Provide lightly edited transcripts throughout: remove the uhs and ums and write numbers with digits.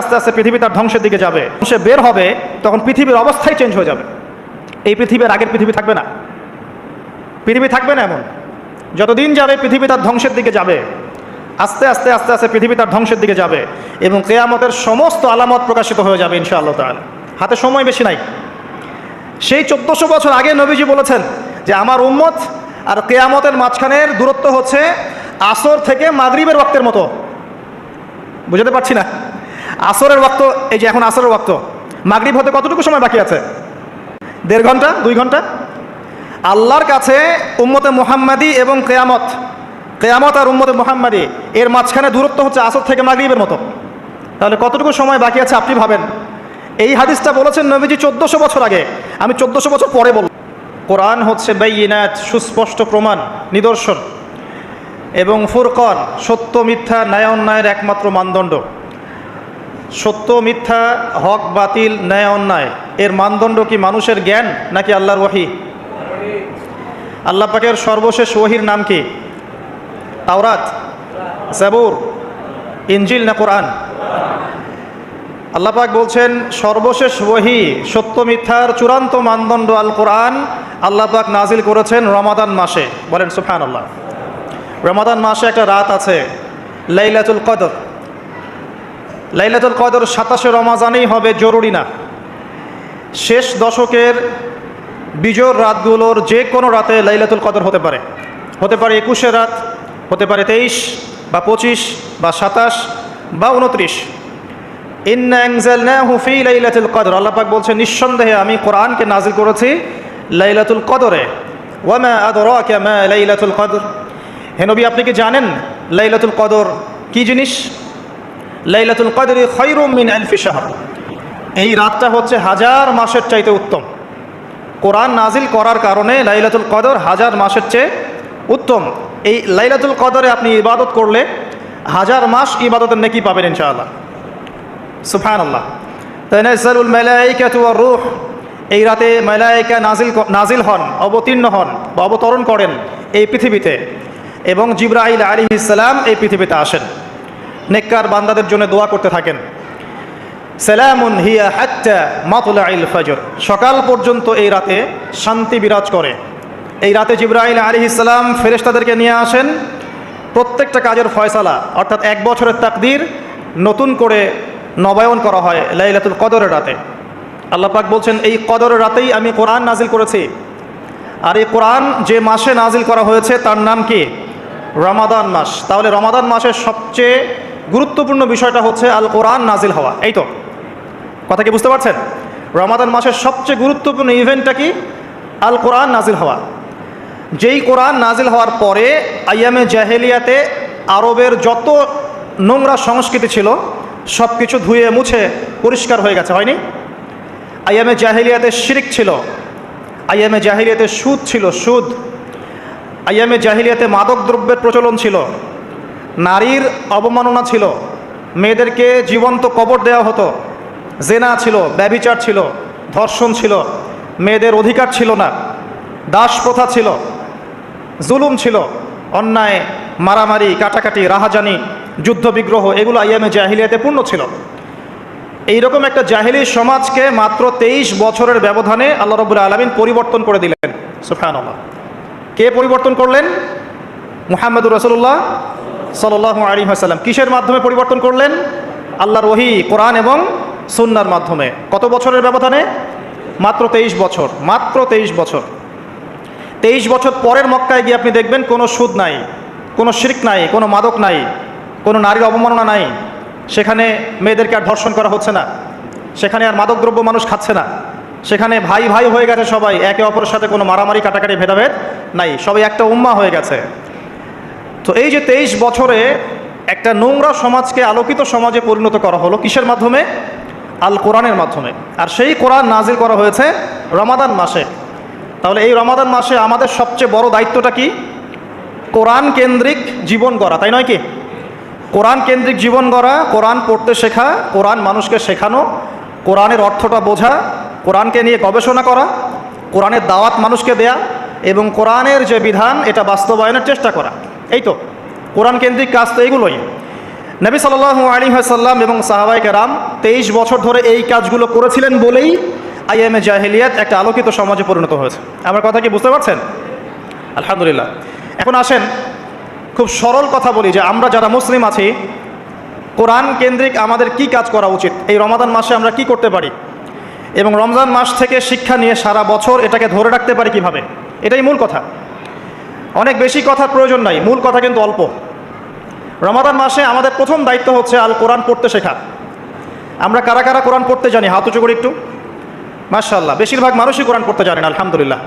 আস্তে আস্তে পৃথিবী তার ধ্বংসের দিকে যাবে। সে বের হবে তখন পৃথিবীর অবস্থাই চেঞ্জ হয়ে যাবে। এই পৃথিবীর আগের পৃথিবী থাকবে না, পৃথিবী থাকবে না এমন। যতদিন যাবে পৃথিবী তার ধ্বংসের দিকে যাবে, আস্তে আস্তে আস্তে আস্তে পৃথিবী তার ধ্বংসের দিকে যাবে এবং কিয়ামতের সমস্ত আলামত প্রকাশিত হয়ে যাবে ইনশাআল্লাহ তাআলা। হাতে সময় বেশি নাই। সেই 1400 বছর আগে নবীজি বলেছেন যে আমার উম্মত আর কিয়ামতের মাঝখানের দূরত্ব হচ্ছে আসর থেকে মাগরিবের ওয়াক্তের মতো। বুঝতে পারছি না? আসরের ওয়াক্ত, এই যে এখন আসরের ওয়াক্ত, মাগরিব হতে কতটুকু সময় বাকি আছে? 1.5 ঘন্টা 2 ঘন্টা। আল্লাহর কাছে উম্মতে মুহাম্মাদি এবং কিয়ামত আর উম্মতে মুহাম্মাদি এর মাঝখানে দূরত্ব হচ্ছে আসর থেকে মাগরিবের মতো। তাহলে কতটুকু সময় বাকি আছে আপনি ভাবেন। এই হাদিসটা বলেছেন নবীজি 1400 বছর আগে, আমি 1400 বছর পরে বলব। কোরআন হচ্ছে বাইয়িনাত, সুস্পষ্ট প্রমাণ, নিদর্শন, এবং ফুরকান, সত্য মিথ্যা, ন্যায় অন্যায়ের একমাত্র মানদণ্ড। সত্য মিথ্যা, হক বাতিল, ন্যায় অন্যায় এর মানদণ্ড কি মানুষের জ্ঞান নাকি আল্লাহর ওহী? আল্লাহ পাকের সর্বশেষ ওহীর নাম কি? তাওরাত, জাবুর, ইনজিল না কোরআন? আল্লাহ পাক বলছেন সর্বশেষ ওহী, সত্য মিথ্যার চূড়ান্ত মানদণ্ড আল কোরআন আল্লাহ পাক নাজিল করেছেন রমাদান মাসে। বলেন সুবহানাল্লাহ। রমাদান মাসে একটা রাত আছে লাইলাতুল কদর। লাইলাতুল কদর 27শে রমাজানেই হবে জরুরি না। শেষ দশকের বিজোড় রাতগুলোর যে কোনো রাতে লাইলাতুল কদর হতে পারে। হতে পারে 21 রাত, হতে পারে 23 বা 25 বা 27 বা 29। ইন্না আনজালনাহু ফি লাইলাতুল কদর, আল্লাহ পাক বলছেন নিঃসন্দেহে আমি কোরআনকে নাজিল করেছি লাইলাতুল কদরে। ওয়া মা আদরাকা মা লাইলাতুল কদর, হে নবী আপনি কি জানেন লাইলাতুল কদর কি জিনিস? লাইলাতুল কদরি খায়রুম মিন আলফি শাহর, এই রাতটা হচ্ছে 1000 মাসের চাইতে উত্তম। কোরআন নাজিল করার কারণে লাইলাতুল কদর 1000 মাসের চেয়ে উত্তম। এই লাইলাতুল কদরে আপনি ইবাদত করলে 1000 মাস ইবাদতের নেকি পাবেন ইনশাআল্লাহ। সুবহানাল্লাহ। তানাজ্জালুল মালায়েকাতু ওয়ার রূহ, এই রাতে মালায়েকা নাজিল হন, অবতীর্ণ হন বা অবতরণ করেন এই পৃথিবীতে, এবং জিবরাইল আলাইহিস সালাম এই পৃথিবীতে আসেন, নেককার বান্দাদের জন্য দোয়া করতে থাকেন। সালামুন হিয়া হাত্তা মাতলাইল ফজর, সকাল পর্যন্ত এই রাতে শান্তি বিরাজ করে। এই রাতে জিবরাইল আলাইহিস সালাম ফেরেশতাদেরকে নিয়ে আসেন, প্রত্যেকটা কাজের ফয়সালা অর্থাৎ 1 বছরের তাকদীর নতুন করে নবায়ন করা হয় লাইলাতুল কদরের রাতে। আল্লাহ পাক বলছেন এই কদরের রাতেই আমি কোরআন নাজিল করেছি। আর এই কোরআন যে মাসে নাজিল করা হয়েছে তার নাম কি? রমাদান মাস। তাহলে রমাদান মাসের সবচেয়ে গুরুত্বপূর্ণ বিষয়টা হচ্ছে আল কোরআন নাজিল হওয়া। এই তো কথা কি বুঝতে পারছেন? রমাদান মাসের সবচেয়ে গুরুত্বপূর্ণ ইভেন্টটা কি? আল কোরআন নাজিল হওয়া। যেই কোরআন নাজিল হওয়ার পরে আইয়ামে জাহেলিয়াতে আরবের যত নোংরা সংস্কৃতি ছিল সব কিছু ধুয়ে মুছে পরিষ্কার হয়ে গেছে, হয়নি? আইয়ামে জাহেলিয়াতে শিরক ছিল, আইয়ামে জাহেলিয়াতে সুদ ছিল, সুদ। আইয়ামে জাহেলিয়াতে মাদক দ্রব্যের প্রচলন ছিল, নারীর অবমাননা ছিল, মেয়েদেরকে জীবন্ত কবর দেওয়া হতো, জেনা ছিল, ব্যভিচার ছিল, ধর্ষণ ছিল, মেয়েদের অধিকার ছিল না, দাস প্রথা ছিল, জুলুম ছিল, অন্যায়, মারামারি, কাটাকাটি, রাহাজানি, যুদ্ধ বিগ্রহ, এগুলো আইয়ামে জাহেলিয়াতে পূর্ণ ছিল। এইরকম একটা জাহেলি সমাজকে মাত্র 23 বছরের ব্যবধানে আল্লাহ রাব্বুল আলামিন পরিবর্তন করে দিলেন। সুবহানাল্লাহ। কে পরিবর্তন করলেন? মুহাম্মদুর রাসূলুল্লাহ সাল্লাল্লাহু আলাইহি ওয়াসাল্লাম। কিসের মাধ্যমে পরিবর্তন করলেন? আল্লাহর ওহী, কোরআন এবং সুন্নাহর মাধ্যমে। কত বছরের ব্যবধানে? মাত্র 23 বছর। মাত্র 23 বছর। 23 বছর পরের মক্কায় গিয়ে আপনি দেখবেন কোনো সুদ নাই, কোনো শিরক নাই, কোনো মাদক নাই, কোনো নারীর অবমাননা নাই। সেখানে মেয়েদেরকে আর ধর্ষণ করা হচ্ছে না, সেখানে আর মাদকদ্রব্য মানুষ খাচ্ছে না, সেখানে ভাই ভাই হয়ে গেছে সবাই, একে অপরের সাথে কোনো মারামারি কাটাকাটি ভেদাভেদ নাই, সবাই একটা উম্মাহ হয়ে গেছে। তো এই যে 23 বছরে একটা নোংরা সমাজকে আলোকিত সমাজে পরিণত করা হলো কিসের মাধ্যমে? আল কোরআনের মাধ্যমে। আর সেই কোরআন নাজিল করা হয়েছে রমাদান মাসে। তাহলে এই রমাদান মাসে আমাদের সবচেয়ে বড় দায়িত্বটা কি? কোরআন কেন্দ্রিক জীবন গড়া, তাই নয় কি? কোরআন কেন্দ্রিক জীবন গড়া, কোরআন পড়তে শেখা, কোরআন মানুষকে শেখানো, কোরআনের অর্থটা বোঝা, কোরআনকে নিয়ে গবেষণা করা, কোরআনের দাওয়াত মানুষকে দেয়া এবং কোরআনের যে বিধান এটা বাস্তবায়নের চেষ্টা করা। এই তো কোরআন কেন্দ্রিক কাজ তো এইগুলোই। নবী সাল্লাল্লাহু আলাইহি ওয়াসাল্লাম এবং সাহাবায়ে কেরাম 23 বছর ধরে এই কাজগুলো করেছিলেন বলেই আইয়ামে জাহেলিয়াত একটা আলোকিত সমাজে পরিণত হয়েছে। আমার কথা কি বুঝতে পারছেন? আলহামদুলিল্লাহ। এখন আসেন খুব সরল কথা বলি যে আমরা যারা মুসলিম আছি, কোরআন কেন্দ্রিক আমাদের কি কাজ করা উচিত, এই রমাদান মাসে আমরা কি করতে পারি, এবং রমজান মাস থেকে শিক্ষা নিয়ে সারা বছর এটাকে ধরে রাখতে পারি কিভাবে, এটাই মূল কথা। অনেক বেশি কথার প্রয়োজন নাই, মূল কথা কিন্তু অল্প। রমাদান মাসে আমাদের প্রথম দায়িত্ব হচ্ছে আল কোরআন পড়তে শেখা। আমরা কারা কারা কোরআন পড়তে জানি হাত উঁচু করে একটু। মাশাআল্লাহ, বেশিরভাগ মানুষই কোরআন পড়তে জানেন, আলহামদুলিল্লাহ।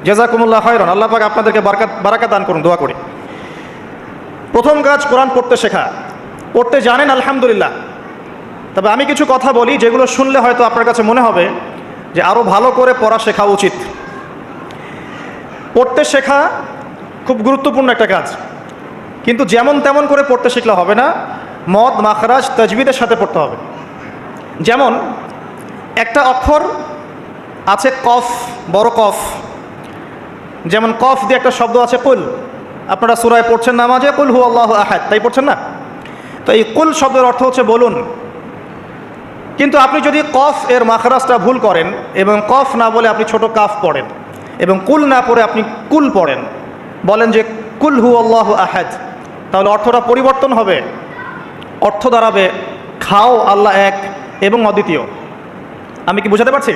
জাযাকুমুল্লাহ খায়রান, আল্লাহ পাক আপনাদেরকে বারাকাত দান করুন, দোয়া করি। প্রথম কাজ কোরআন পড়তে শেখা। পড়তে জানেন আলহামদুলিল্লাহ, তবে আমি কিছু কথা বলি যেগুলো শুনলে হয়তো আপনার কাছে মনে হবে যে আরও ভালো করে পড়া শেখা উচিত। পড়তে শেখা খুব গুরুত্বপূর্ণ একটা কাজ, কিন্তু যেমন তেমন করে পড়তে শিখলে হবে না, মদ মাখরাজ তাজবিদের সাথে পড়তে হবে। যেমন একটা অক্ষর আছে কফ, বড় কফ, যেমন কফ দিয়ে একটা শব্দ আছে কুল। আপনারা সূরায় পড়ছেন নামাজে কুল হু আল্লাহু আহাদ, তাই পড়ছেন না? তো এই কুল শব্দের অর্থ হচ্ছে বলুন। কিন্তু আপনি যদি কফ এর মাখরাজটা ভুল করেন এবং কফ না বলে আপনি ছোট কাফ পড়েন এবং কুল না পড়ে আপনি কুল পড়েন, বলেন যে কুল হু আল্লাহু আহাদ, তাহলে অর্থটা পরিবর্তন হবে। অর্থ দাঁড়াবে খাও আল্লাহ এক এবং অদ্বিতীয়। আমি কি বোঝাতে পারছি?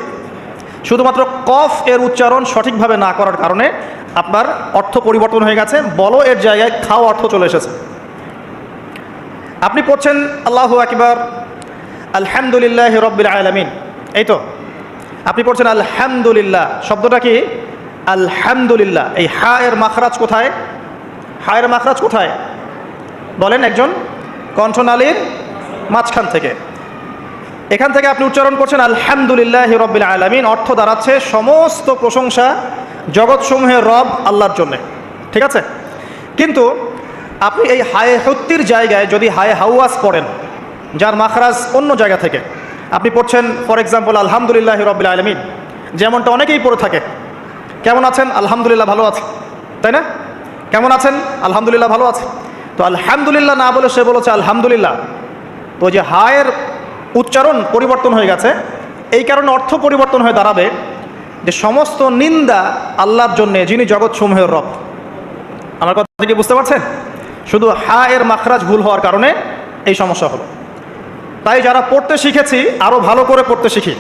শুধুমাত্র কফ এর উচ্চারণ সঠিকভাবে না করার কারণে আপনার অর্থ পরিবর্তন হয়ে গেছে, বলো এর জায়গায় খাও অর্থ চলে এসেছে। আপনি পড়ছেন আল্লাহু আকবার, আলহামদুলিল্লাহ রব্বিল আলামিন, এই তো আপনি পড়ছেন আলহামদুলিল্লাহ। শব্দটা কি? আলহামদুলিল্লাহ। এই হা এর মাখরাজ কোথায়? হা এর মাখরাজ কোথায় বলেন? একজন কণ্ঠনালীর মাঝখান থেকে। এখান থেকে আপনি উচ্চারণ করছেন আলহামদুলিল্লাহ রব্বিল আলামিন। অর্থ দাঁড়াচ্ছে সমস্ত প্রশংসা জগৎসমূহের রব আল্লাহর জন্যে, ঠিক আছে? কিন্তু আপনি এই হায়ে হত্তির জায়গায় যদি হায়ে হাওয়াস পড়েন, যার মাখরাজ অন্য জায়গা থেকে, আপনি পড়ছেন ফর এক্সাম্পল আলহামদুলিল্লাহ রব্বিল আলামিন, যেমনটা অনেকেই পড়ে থাকে। কেমন আছেন? আলহামদুলিল্লাহ ভালো আছে, তাই না? কেমন আছেন? আলহামদুলিল্লাহ ভালো আছে। তো আলহামদুলিল্লাহ না বলে সে বলেছে আলহামদুলিল্লাহ। তো যে হায়ের উচ্চারণ পরিবর্তন হয়ে গেছে, এই কারণে অর্থ পরিবর্তন হয়ে দাঁড়াবে যে সমস্ত নিন্দা আল্লাহর জন্যে, যিনি জগৎসমূহের রব। আমার কথা কি বুঝতে পারছেন? শুধু হা এর মাখরাজ ভুল হওয়ার কারণে এই সমস্যা হলো। তাই যারা পড়তে শিখেছি আরও ভালো করে পড়তে শিখি,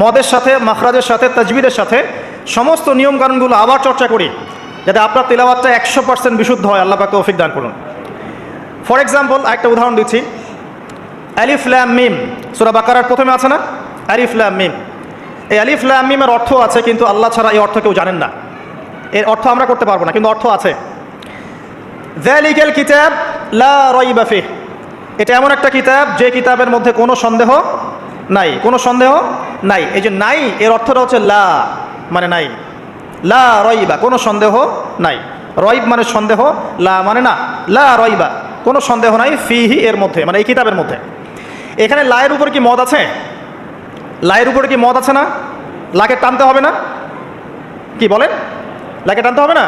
মদের সাথে মাখরাজের সাথে তাজবিদের সাথে সমস্ত নিয়মকানুনগুলো আবার চর্চা করি, যাতে আপনার তেলাওয়াতটা 100% বিশুদ্ধ হয়। আল্লাহ পাক তৌফিক দান করুন। ফর এক্সাম্পল একটা উদাহরণ দিচ্ছি, আলিফ লাম মিম, সূরা বাকারার প্রথমে আছে না আলিফ লাম মিম? এই আলিফ লাম মিমের অর্থ আছে, কিন্তু আল্লাহ ছাড়া এই অর্থ কেউ জানেন না। এর অর্থ আমরা করতে পারবো না, কিন্তু অর্থ আছে। যালিকাল কিতাব লা রাইবা ফিহ, এটা এমন একটা কিতাব যে কিতাবের মধ্যে কোনো সন্দেহ নাই, কোনো সন্দেহ নাই। এই যে নাই এর অর্থটা হচ্ছে লা মানে নাই, লা রাইবা কোনো সন্দেহ নাই। রাইব মানে সন্দেহ, লা মানে না। লা রাইবা কোনো সন্দেহ নাই, ফিহি এর মধ্যে মানে এই কিতাবের মধ্যে। এখানে লায়ের উপর কি মদ আছে? লায়ের উপরে কি মদ আছে না? লাকে টানতে হবে না? কি বলেন? লাকে টানতে হবে না?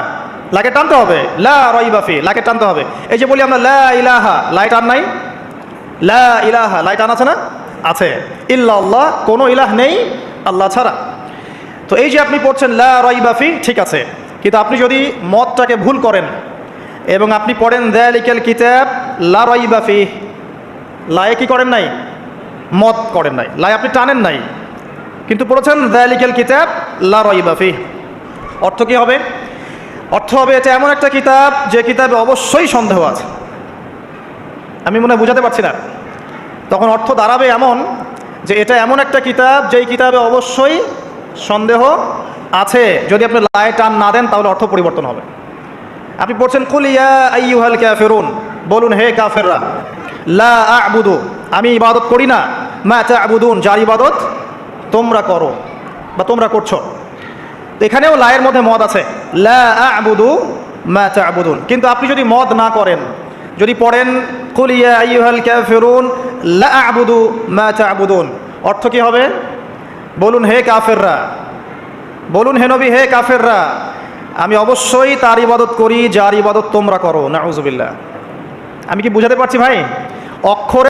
লাকে টানতে হবে। লা রাইবা ফি, লাকে টানতে হবে। এই যে বলি আমরা লা ইলাহা, লাই টান নাই? লা ইলাহা লাই টান আছে না? আছে। ইল্লাল্লাহ, কোনো ইলাহ নেই আল্লাহ ছাড়া। তো এই যে আপনি পড়ছেন লা রাইবা ফি, ঠিক আছে, কিন্তু আপনি যদি মদটাকে ভুল করেন এবং আপনি পড়েন যালিকাল কিতাব লা রাইবা ফি, লায়ে কি করেন নাই? মদ করেন নাই, লাই আপনি টানেন নাই, কিন্তু পড়েছেন যালিকাল কিতাব লা রাইবা ফি। অর্থ কি হবে? অর্থ হবে এটা এমন একটা কিতাব যে কিতাবে অবশ্যই সন্দেহ আছে। আমি মনে হয় বুঝাতে পারছি না। তখন অর্থ দাঁড়াবে এমন যে এটা এমন একটা কিতাব যেই কিতাবে অবশ্যই সন্দেহ আছে। যদি আপনি লায়ে টান না দেন তাহলে অর্থ পরিবর্তন হবে। আপনি পড়ছেন কুল ইয়া আইয়ুহাল কাফিরুন, বলুন হে কাফেররা, লা আ'বুদু আমি ইবাদত করি না, মা তা'বুদুন যার ইবাদত তোমরা করো বা তোমরা করছো। এখানেও লায়ের মধ্যে মদ আছে, লা আ'বুদু মা তা'বুদুন। কিন্তু আপনি যদি মদ না করেন, যদি পড়েন কুল ইয়া আইয়ুহাল কাফিরুন লা আ'বুদু মা তা'বুদুন, অর্থ কি হবে? বলুন হে কাফেররা, বলুন হে নবী হে কাফেররা, আমি অবশ্যই তার ইবাদত করি যার ইবাদত তোমরা করো। নাউজুবিল্লাহ। আমি কি বুঝাতে পারছি ভাই? অক্ষরে